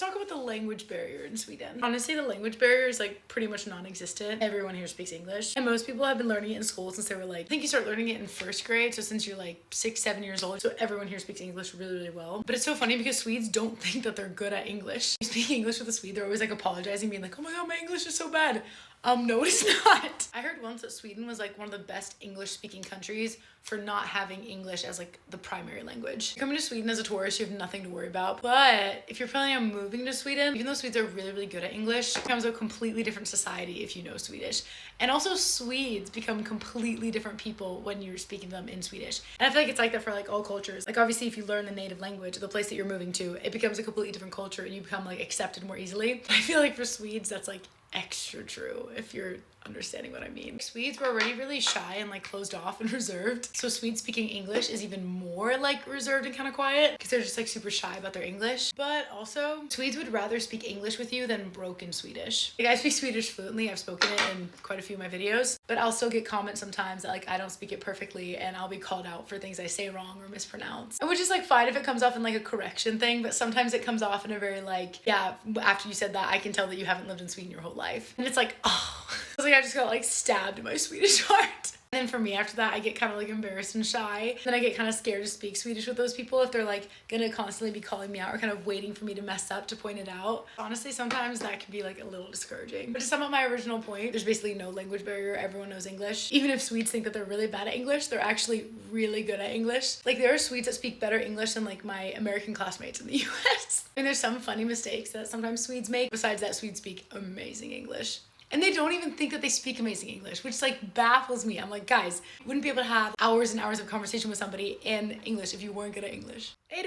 let's talk about the language barrier in Sweden. Honestly, the language barrier is like pretty much non-existent. Everyone here speaks English, and most people have been learning it in school since they were like, I think you start learning it in first grade, so since you're like 6-7 years old. So everyone here speaks English really well. But it's so funny because Swedes don't think that they're good at English. You speak English with a Swede, they're always like apologizing, being like, oh my god, my English is so bad. No, it's not. I heard once that Sweden was like one of the best English speaking countries for not having English as like the primary language. Coming to Sweden as a tourist, you have nothing to worry about. But if you're planning on moving to Sweden, even though Swedes are really good at English, it becomes a completely different society if you know Swedish. And also Swedes become completely different people when you're speaking to them in Swedish. And I feel like it's like that for like all cultures. Like obviously if you learn the native language, the place that you're moving to, it becomes a completely different culture and you become like accepted more easily. I feel like for Swedes, that's like extra true, if you're understanding what I mean. Swedes were already really shy and like closed off and reserved. So Swedes speaking English is even more like reserved and kind of quiet because they're just like super shy about their English. But also Swedes would rather speak English with you than broken Swedish. Like I speak Swedish fluently. I've spoken it in quite a few of my videos, but I'll still get comments sometimes that like I don't speak it perfectly and I'll be called out for things I say wrong or mispronounce. And which is like fine if it comes off in like a correction thing, but sometimes it comes off in a very like, yeah, after you said that, I can tell that you haven't lived in Sweden your whole life. And it's like, oh. I was like, I just got like stabbed in my Swedish heart. And then for me after that, I get kind of like embarrassed and shy. Then I get kind of scared to speak Swedish with those people if they're like gonna constantly be calling me out or kind of waiting for me to mess up to point it out. Honestly, sometimes that can be like a little discouraging. But to sum up my original point, there's basically no language barrier. Everyone knows English. Even if Swedes think that they're really bad at English, they're actually really good at English. Like there are Swedes that speak better English than like my American classmates in the US. And there's some funny mistakes that sometimes Swedes make. Besides that, Swedes speak amazing English. And they don't even think that they speak amazing English, which like baffles me. I'm like, guys, you wouldn't be able to have hours and hours of conversation with somebody in English if you weren't good at English. Hey,